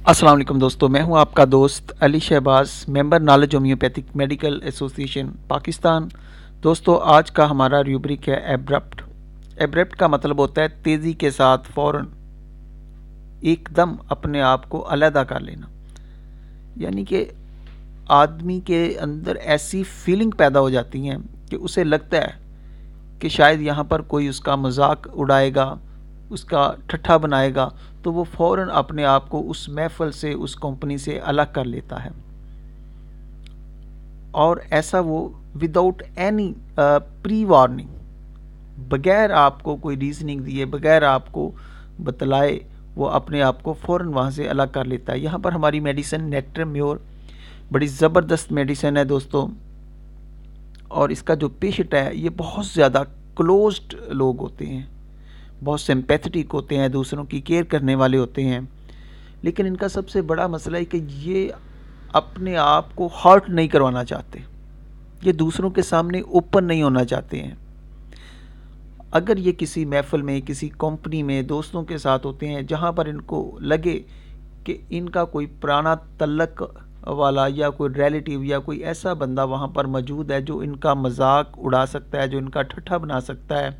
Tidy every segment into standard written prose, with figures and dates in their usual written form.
अस्सलाम वालेकुम दोस्तों, मैं हूं आपका दोस्त Ali Shahbaz, member knowledge homeopathic medical association Pakistan. दोस्तों, आज का हमारा रूब्रिक है एब्रप्ट। एब्रप्ट का मतलब होता है तेज़ी के साथ, फ़ौरन, एकदम अपने आप को अलहदा कर लेना। यानी कि आदमी के अंदर ऐसी फीलिंग पैदा हो जाती हैं कि उसे लगता है कि शायद यहाँ पर कोई उसका मजाक उड़ाएगा, उसका ठट्ठा बनाएगा, तो वो फ़ौरन अपने आप को उस महफ़िल से, उस कंपनी से अलग कर लेता है। और ऐसा वो विदाउट एनी प्री वार्निंग, बगैर आपको कोई रीज़निंग दिए, बगैर आपको बतलाए, वो अपने आप को फ़ौरन वहाँ से अलग कर लेता है। यहाँ पर हमारी मेडिसिन नेक्टर म्योर बड़ी ज़बरदस्त मेडिसिन है दोस्तों। और इसका जो पेशेंट है, ये बहुत ज़्यादा क्लोज्ड लोग होते हैं, बहुत सिंपैथेटिक होते हैं, दूसरों की केयर करने वाले होते हैं। लेकिन इनका सबसे बड़ा मसला है कि ये अपने आप को हर्ट नहीं करवाना चाहते, ये दूसरों के सामने ओपन नहीं होना चाहते हैं। अगर ये किसी महफ़िल में, किसी कंपनी में, दोस्तों के साथ होते हैं जहाँ पर इनको लगे कि इनका कोई पुराना तल्लक वाला या कोई रिलेटिव या कोई ऐसा बंदा वहाँ पर मौजूद है जो इनका मजाक उड़ा सकता है, जो इनका ठट्ठा बना सकता है,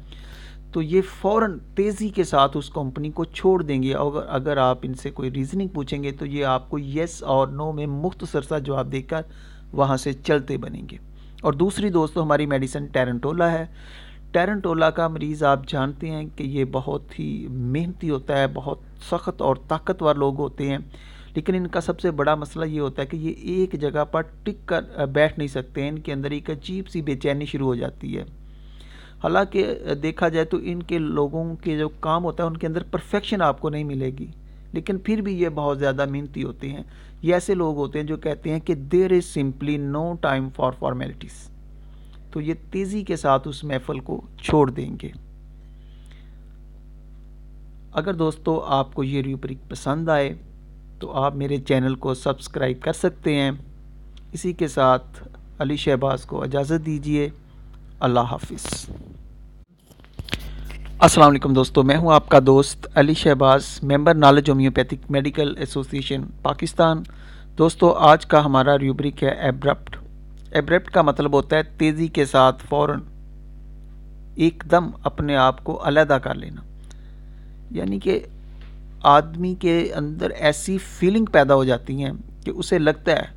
तो ये फ़ौरन तेज़ी के साथ उस कंपनी को छोड़ देंगे। और अगर आप इनसे कोई रीज़निंग पूछेंगे तो ये आपको येस और नो में मुख्तसर सा जवाब देकर वहाँ से चलते बनेंगे। और दूसरी दोस्तों, हमारी मेडिसिन टेरेंटोला है। टेरेंटोला का मरीज़ आप जानते हैं कि ये बहुत ही मेहनती होता है, बहुत सख्त और ताकतवर लोग होते हैं। लेकिन इनका सबसे बड़ा मसला ये होता है कि ये एक जगह पर टिक कर बैठ नहीं सकते हैं, इनके अंदर एक अजीब सी बेचैनी शुरू हो जाती है। हालांकि देखा जाए तो इनके लोगों के जो काम होता है उनके अंदर परफेक्शन आपको नहीं मिलेगी, लेकिन फिर भी ये बहुत ज़्यादा मेहनती होते हैं। ये ऐसे लोग होते हैं जो कहते हैं कि there is simply no time for formalities, तो ये तेज़ी के साथ उस महफ़िल को छोड़ देंगे। अगर दोस्तों आपको ये रूब्रिक पसंद आए तो आप मेरे चैनल को सब्सक्राइब कर सकते हैं। इसी के साथ अली शहबाज को इजाज़त दीजिए। अल्लाह हाफिज़। अस्सलाम वालेकुम दोस्तों, मैं हूं आपका दोस्त Ali Shahbaz, member knowledge homeopathic medical association Pakistan. दोस्तों, आज का हमारा रूब्रिक है एब्रप्ट। एब्रप्ट का मतलब होता है तेज़ी के साथ, फ़ौरन, एकदम अपने आप को अलहदा कर लेना। यानी कि आदमी के अंदर ऐसी फीलिंग पैदा हो जाती हैं कि उसे लगता है